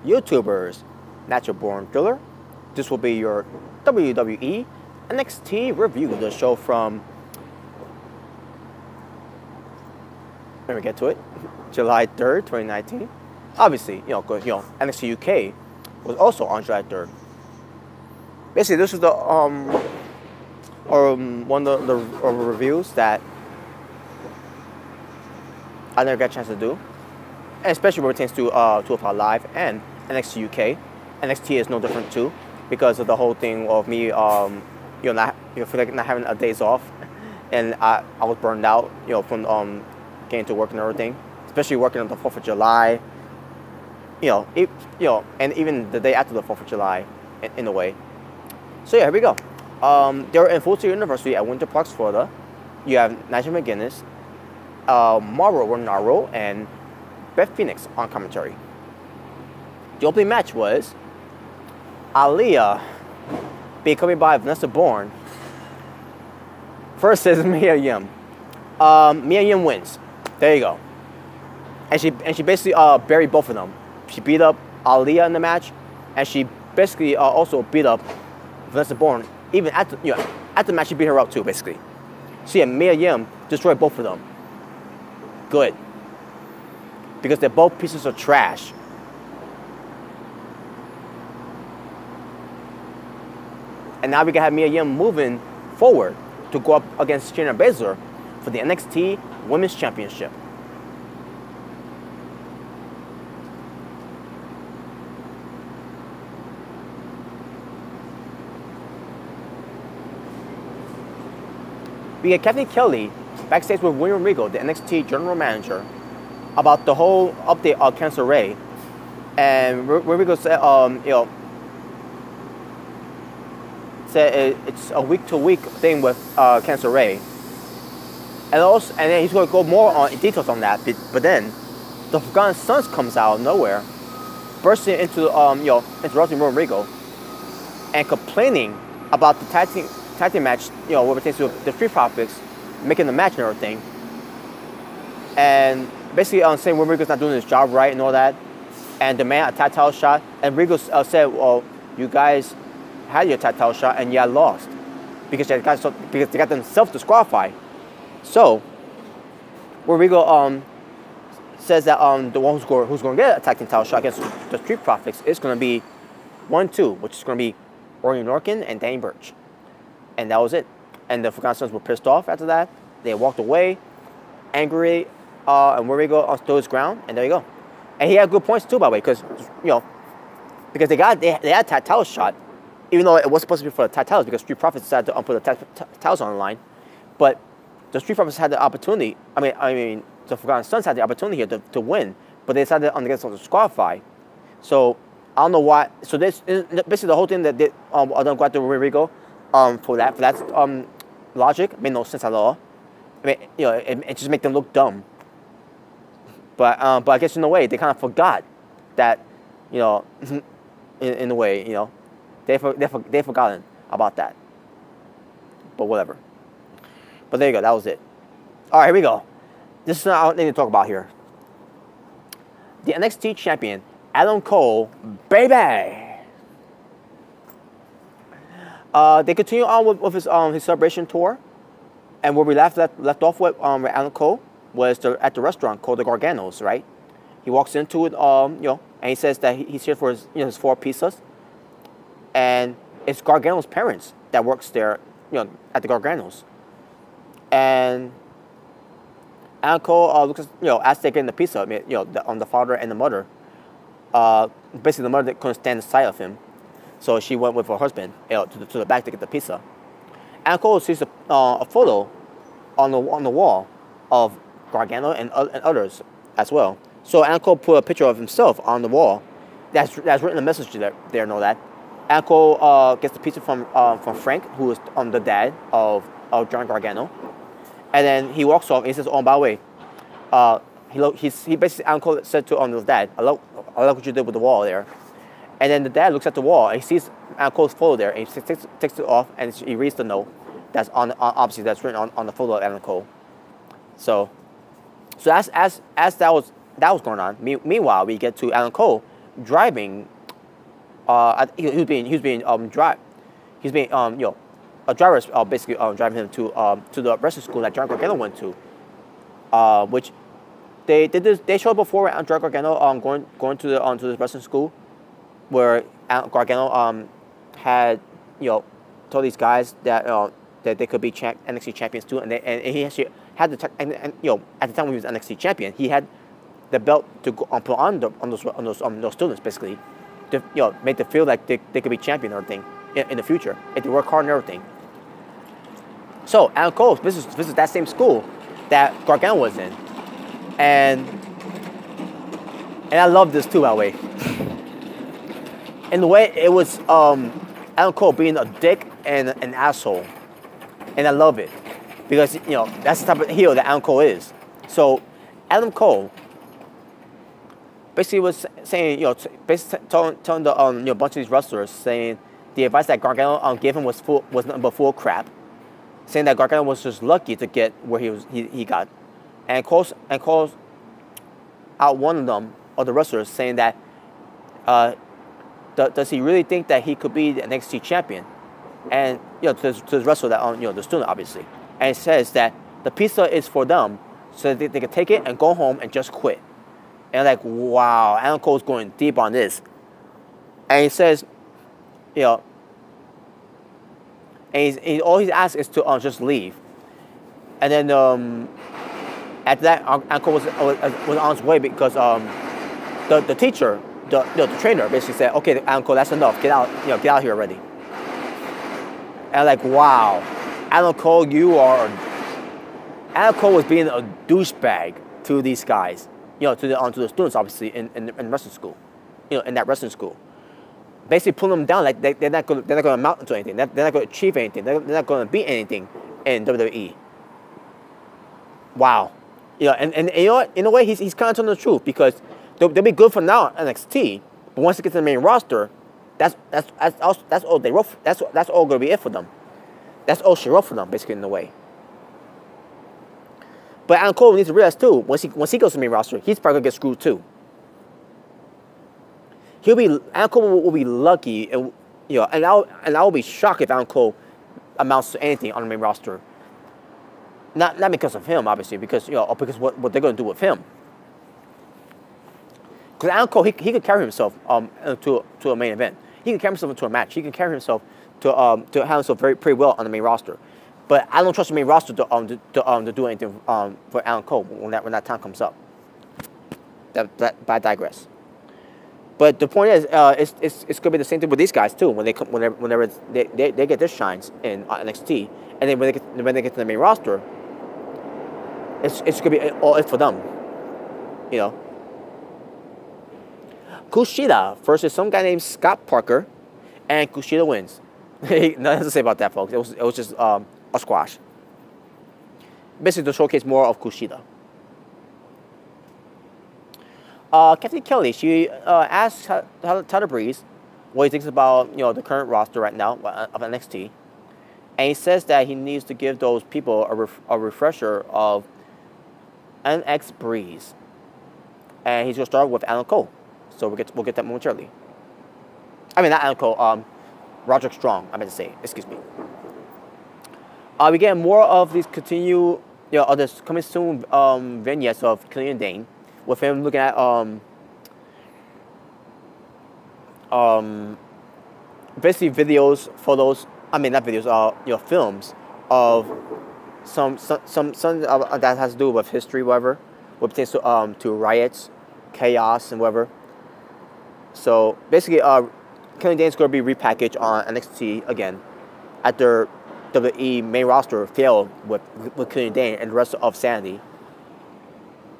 YouTubers, Natural Born Thriller. This will be your WWE NXT review, the show from, let me get to it, July 3rd, 2019. Obviously, because NXT UK was also on July 3rd. Basically, this is the one of the reviews that I never got a chance to do, and especially when it pertains to 205 Live and NXT UK. NXT is no different too, because of the whole thing of me, feel like not having a days off, and I was burned out, from getting to work and everything, especially working on the 4th of July, and even the day after the 4th of July, in a way. So yeah, here we go. They're in Full Sail University at Winter Park, Florida. You have Nigel McGuinness, Mauro Ranallo, and Beth Phoenix on commentary. The opening match was Aaliyah being accompanied by Vanessa Bourne versus Mia Yim. Mia Yim wins. There you go. And she basically buried both of them. She beat up Aaliyah in the match, and she basically also beat up Vanessa Bourne. Even at the match, she beat her up too, basically. So yeah, Mia Yim destroyed both of them. Good. Because they're both pieces of trash. And now we can have Mia Yim moving forward to go up against Shayna Baszler for the NXT Women's Championship. We get Kathleen Kelly backstage with William Regal, the NXT General Manager, about the whole update on Cancer Ray. And Regal said, said it's a week-to-week thing with Cancer Ray. And then he's going to go more on details on that. But then the Forgotten Sons comes out of nowhere, bursting into interrupting William Regal and complaining about the tag team match, what pertains to the Street Profits, making the match and everything. And basically saying when Regal's not doing his job right and all that. And demand a tag title shot. And Regal said, well, you guys had your tag title shot and you lost. Because they got themselves disqualified. So, where Regal says that the one who's going to get a tag team title shot against the Street Profits is going to be 1-2, which is going to be Orton Norkin and Danny Burch. And that was it. And the Forgotten Sons were pissed off after that. They walked away, angry, and where we go stood his ground, and there you go. And he had good points too, by the way, because because they had a tag title shot, even though it was supposed to be for the tag titles, because Street Profits decided to put the tag titles on the line. But the Street Profits had the opportunity. I mean, the Forgotten Sons had the opportunity here to win, but they decided to get something to disqualify. So I don't know why. So this basically the whole thing that did I don't go after Rigo. For that logic made no sense at all. I mean, it just made them look dumb. But I guess in a way they kind of forgot that, in a way, they've forgotten about that. But whatever. But there you go. That was it. All right, here we go. This is what I need to talk about here. The NXT champion, Adam Cole, baby. They continue on with his celebration tour, and where we left off with Adam Cole was at the restaurant called the Garganos, right? He walks into it, and he says that he's here for his 4 pizzas, and it's Gargano's parents that works there, at the Garganos, and Adam Cole looks, as they're getting the pizza, on the father and the mother, basically the mother couldn't stand the sight of him. So she went with her husband to the back to get the pizza. And Cole sees a photo on the wall of Gargano and others as well. So Cole put a picture of himself on the wall. That's written a message there and all that. Cole gets the pizza from Frank, who is the dad of John Gargano. And then he walks off and he says, "Oh, by the way," he basically Cole said to his dad, "I like what you did with the wall there." And then the dad looks at the wall and he sees Cole's photo there, and he takes it off and he reads the note that's obviously that's written on the photo of Adam Cole. So as that was going on, meanwhile we get to Adam Cole driving. He was being a driver basically driving him to the wrestling school that John Gargano went to, which they did this. They showed before John Gargano going to the wrestling school, where Gargano had told these guys that that they could be NXT champions too, and he actually had the at the time when he was NXT champion, he had the belt to go, put on those students basically, to make them feel like they could be champion or everything in the future if they work hard and everything. So Adam Cole visits that same school that Gargano was in, and I love this too, by the way. In the way it was Adam Cole being a dick and an asshole, and I love it because that's the type of heel that Adam Cole is. So Adam Cole basically was saying, basically telling the bunch of these wrestlers, saying the advice that Gargano gave him was nothing but full crap, saying that Gargano was just lucky to get where he got, and Cole out one of them, of the wrestlers, saying that does he really think that he could be the NXT champion, and to this wrestler that the student obviously, and it says that the pizza is for them so that they can take it and go home and just quit. And like, wow, Adam Cole's going deep on this. And he says, and all he's asked is to just leave. And then after that, Adam Cole was on his way because the teacher, the trainer, basically said, "Okay, Adam Cole, that's enough. Get out, get out here already." And like, wow, Adam Cole, Adam Cole was being a douchebag to these guys. To the students, obviously, in wrestling school, in that wrestling school, basically pulling them down like they're not going to amount to anything. They're not going to achieve anything. They're not going to beat anything in WWE. Wow, and in a way, he's kind of telling the truth, because they'll be good for now at NXT, but once it gets to the main roster, that's all they wrote. That's all going to be it for them. That's all she wrote for them, basically, in a way. But Adam Cole needs to realize too, once he goes to the main roster, he's probably gonna get screwed too. Adam Cole will be lucky, and I will be shocked if Adam Cole amounts to anything on the main roster. Not because of him, obviously, because because what they're gonna do with him. Because Adam Cole, he could carry himself to a main event. He can carry himself into a match. He can carry himself to handle himself pretty well on the main roster. But I don't trust the main roster to do anything for Adam Cole when that time comes up. But I digress. But the point is, it's gonna be the same thing with these guys too. Whenever they get their shines in NXT, and then when they get to the main roster, it's gonna be all it for them. Kushida versus some guy named Scott Parker, and Kushida wins. Nothing to say about that, folks. It was just a squash. Basically, to showcase more of Kushida. Kathleen Kelly, she asked Tyler Breeze what he thinks about the current roster right now of NXT, and he says that he needs to give those people a refresher of NX Breeze, and he's gonna start with Adam Cole. So we'll get that momentarily. I mean, not Adam Cole. Roderick Strong, I meant to say. Excuse me. We get more of these this coming soon vignettes of Killian Dane, with him looking at basically videos, photos. I mean, not videos. Films of some that has to do with history, whatever, what pertains to riots, chaos, and whatever. So basically, Killian Dane's going to be repackaged on NXT again after WWE main roster failed with Killian Dane and the rest of Sanity.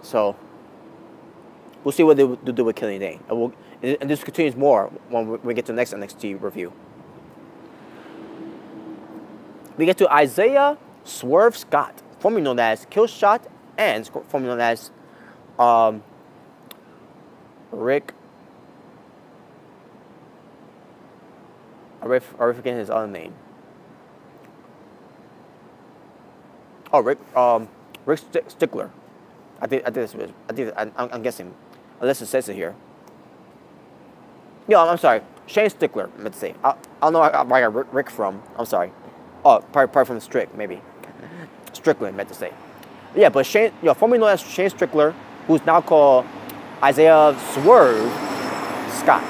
So we'll see what they do with Killian Dane, and this continues more when we get to the next NXT review. We get to Isaiah Swerve Scott, formerly known as Killshot, and formerly known as Rick. I forget his other name. Oh, Rick Stickler. I'm guessing, unless it says it here. I'm sorry. Shane Strickler, let's say. I don't know where I got Rick from. I'm sorry. Oh, probably from Strick, maybe. Strickland, meant to say. Yeah, but Shane, formerly known as Shane Strickler, who's now called Isaiah Swerve Scott.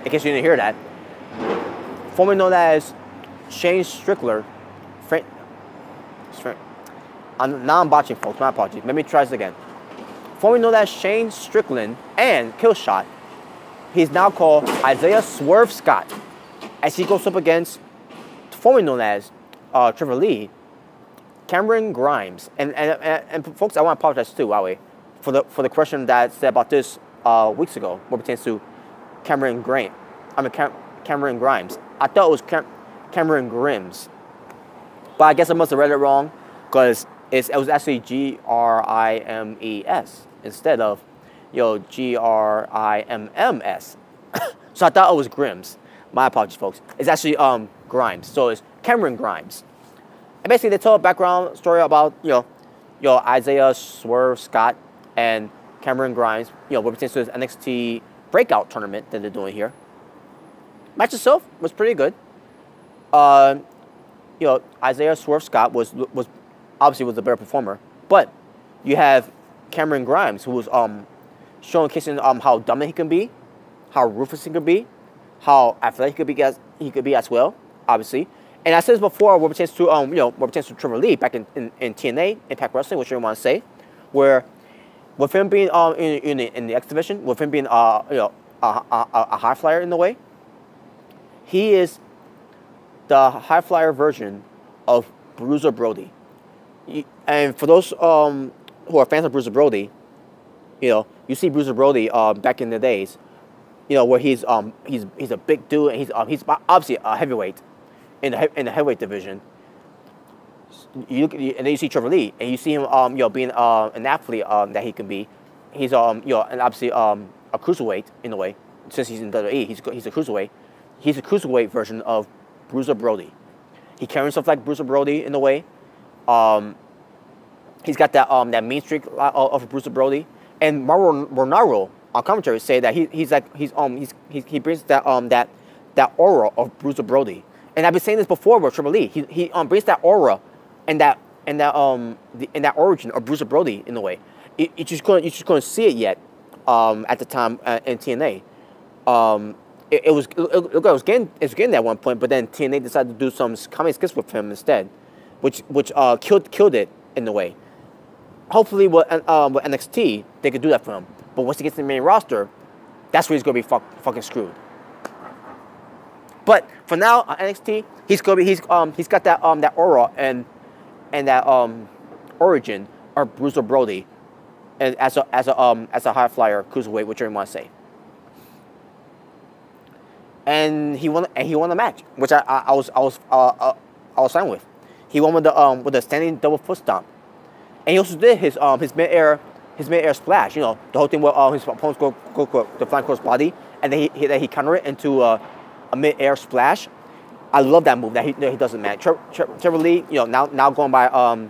In case you didn't hear that. Formerly known as Shane Strickler. Now I'm botching, folks. My apologies. Let me try this again. Formerly known as Shane Strickland and Killshot, he's now called Isaiah Swerve Scott, as he goes up against formerly known as Trevor Lee, Cameron Grimes, and folks, I want to apologize too, by the way, for the question that I said about this weeks ago, what pertains to Cameron Grimes. I thought it was Cameron Grimes, but I guess I must have read it wrong, because it was actually Grimes instead of Grimms. So I thought it was Grims. My apologies, folks. It's actually Grimes. So it's Cameron Grimes. And basically they tell a background story about Isaiah Swerve Scott and Cameron Grimes, what pertains to this NXT breakout tournament that they're doing here. Match itself was pretty good. Isaiah Swerve Scott was obviously the better performer, but you have Cameron Grimes, who was showcasing how dominant he can be, how ruthless he can be, how athletic he could be as well, obviously. And I said this before, what pertains to what pertains to Trevor Lee back in TNA, Impact Wrestling, which you want to say, where with him being in the X division, with him being a high flyer in the way, he is the high flyer version of Bruiser Brody. And for those who are fans of Bruiser Brody, you see Bruiser Brody back in the days, where he's a big dude and he's obviously a heavyweight in the heavyweight division. And then you see Trevor Lee and you see him being an athlete that he can be. He's and obviously a cruiserweight in a way, since he's in WWE. He's a cruiserweight. He's a cruiserweight version of Bruiser Brody. He carries himself like Bruiser Brody in a way. He's got that mean streak of Bruiser Brody. And Mauro Ronaldo on commentary say that he brings that aura of Bruiser Brody. And I've been saying this before with Trevor Lee. He brings that aura and that origin of Bruiser Brody in a way. You just couldn't see it yet at the time in TNA. It was getting there at one point, but then TNA decided to do some comedy skits with him instead, which killed it in a way. Hopefully with NXT they could do that for him, but once he gets to the main roster, that's where he's gonna be fucking screwed. But for now on NXT, he's got that aura and that origin of Bruiser Brody, and as a high flyer cruiserweight, whichever you want to say. And he won the match, which I was fine with. He won with a standing double foot stomp, and he also did his mid-air splash. The whole thing where his opponents go the flying cross body, and then he counter it into a mid-air splash. I love that move that he doesn't match. Trevor Lee, now going by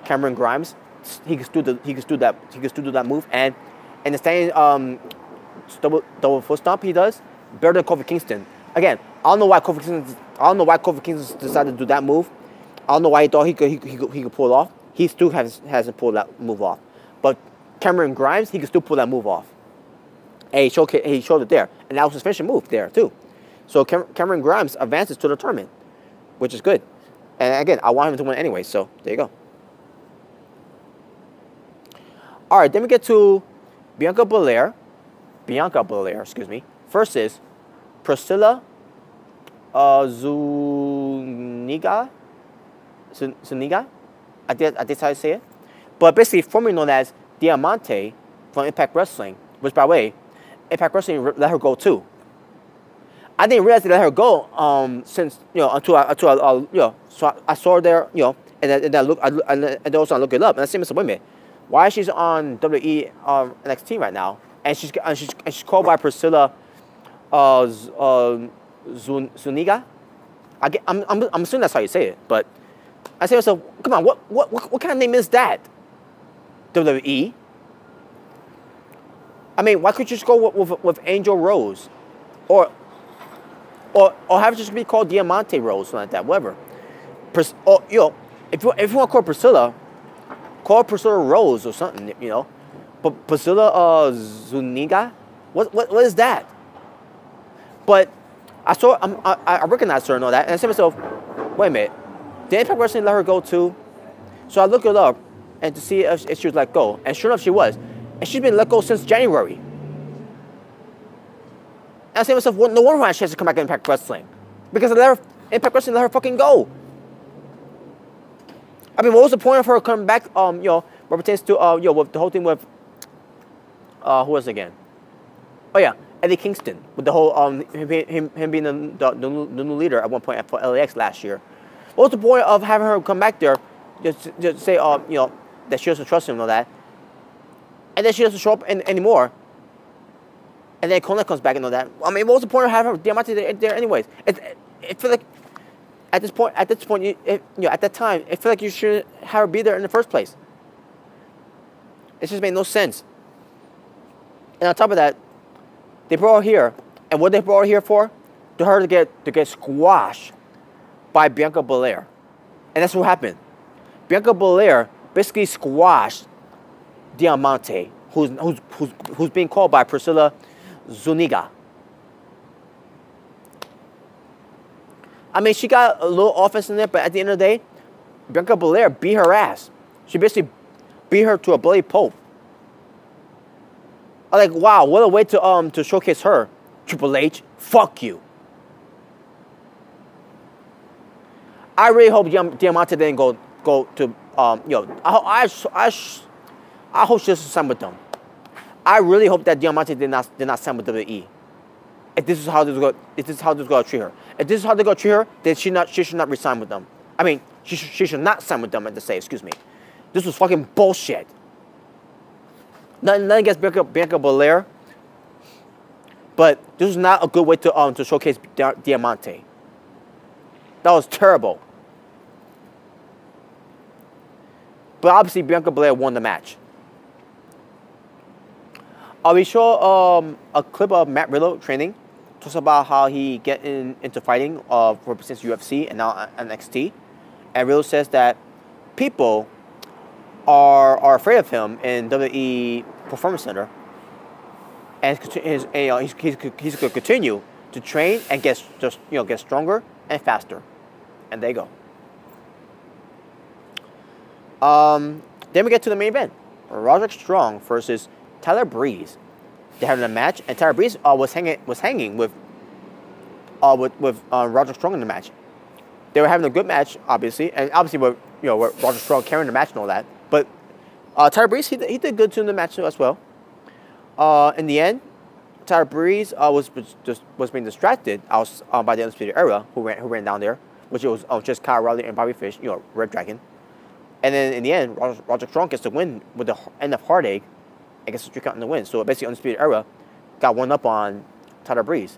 Cameron Grimes, he can still do that move, and the standing double foot stomp he does better than Kofi Kingston. Again, I don't know why Kofi Kingston decided to do that move. I don't know why he thought he could pull it off. He still hasn't pulled that move off. But Cameron Grimes, he can still pull that move off. And he showed it there, and that was his finishing move there too. So Cameron Grimes advances to the tournament, which is good. And again, I want him to win anyway. So there you go. All right, then we get to Bianca Belair, excuse me, versus Priscilla Zuniga. I did how you say it. But basically, formerly known as Diamante from Impact Wrestling, which, by the way, Impact Wrestling let her go too. I didn't realize they let her go since until so I saw her there, and then also I looked it up, and I said, Mr. Women, why she's on WWE NXT right now, and she's called by Priscilla Zuniga. I'm assuming that's how you say it, but I say to myself, come on, what kind of name is that? WWE? I mean, why couldn't you just go with Angel Rose, or have it just be called Diamante Rose, something like that, whatever. Or, you know, if you want to call Priscilla, call Priscilla Rose or something, you know. But Priscilla Zuniga, what is that? But I recognized her and all that, and I said to myself, wait a minute, did Impact Wrestling let her go too? So I looked it up and to see if she was let go, and sure enough, she was, and she's been let go since January. And I said to myself, well, no wonder why she has to come back to Impact Wrestling, because Impact Wrestling let her fucking go. I mean, what was the point of her coming back? You know, what pertains to you know, with the whole thing with who was it again? Oh yeah, Eddie Kingston, with the whole him being the new leader at one point for LAX last year. What was the point of having her come back there, just say you know, that she doesn't trust him and all that, and then she doesn't show up anymore, and then Kona comes back and all that. I mean, what was the point of having her Diamante there anyways? It feels like at this point, you know, at that time, it felt like you shouldn't have her be there in the first place. It just made no sense. And on top of that, they brought her here, and what they brought her here for? To her to get squashed by Bianca Belair, and that's what happened. Bianca Belair basically squashed Diamante, who's being called by Priscilla Zuniga. I mean, she got a little offense in there, but at the end of the day, Bianca Belair beat her ass. She basically beat her to a bloody pulp. I'm like, wow, what a way to showcase her. Triple H, fuck you. I really hope Diamante didn't go to you know, I hope she doesn't sign with them. I really hope that Diamante did not sign with WWE. If this is how this is going to treat her. If this is how they're going to treat her, then she should not resign with them. I mean, she should not sign with them, and to say, excuse me. This was fucking bullshit. Nothing against Bianca Belair, but this is not a good way to showcase Diamante. That was terrible. But obviously, Bianca Belair won the match. We show a clip of Matt Riddle training. Talks about how he get into fighting represents UFC and now NXT. And Riddle says that people are afraid of him in WWE Performance Center. And he's going to continue to train and get stronger and faster. And there you go. Then we get to the main event. Roderick Strong versus Tyler Breeze. They had a match, and Tyler Breeze was hanging with Roderick Strong in the match. They were having a good match, obviously, and obviously with Roderick Strong carrying the match and all that. But Tyler Breeze he did good too in the match as well. In the end, Tyler Breeze was being distracted by the Undisputed Era, who ran down there, which was just Kyle O'Reilly and Bobby Fish, Red Dragon. And then in the end, Roderick Strong gets the win with the end of Heartache and gets the 3 count in the win. So basically, Undisputed Era got one up on Tyler Breeze.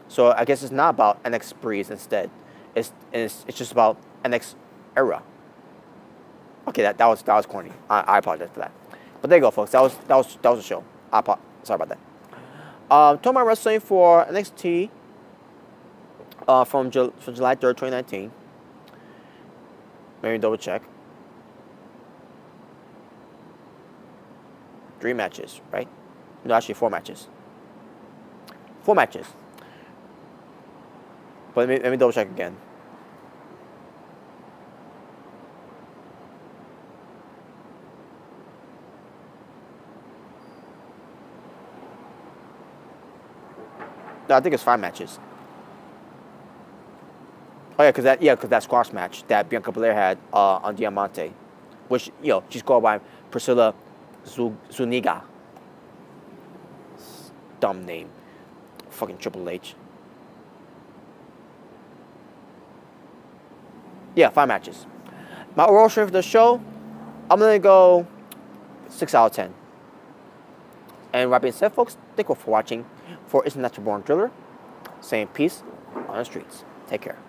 So I guess it's not about NX Breeze instead. It's just about NX Era. Okay, that was corny. I apologize for that. But there you go, folks. That was the show. Sorry about that. Talking about wrestling for NXT from July 3rd, 2019. Let me double check. 3 matches, right? No, actually 4 matches. 4 matches. But let me double check again. No, I think it's 5 matches. Oh yeah, because that squash match that Bianca Belair had on Diamante, which she's called by Priscilla Zuniga. Dumb name. Fucking Triple H. Yeah, 5 matches. My overall rating for the show, I'm gonna go 6 out of 10. And with that being said, folks, thank you for watching. For It's Natural Born Driller, saying peace on the streets. Take care.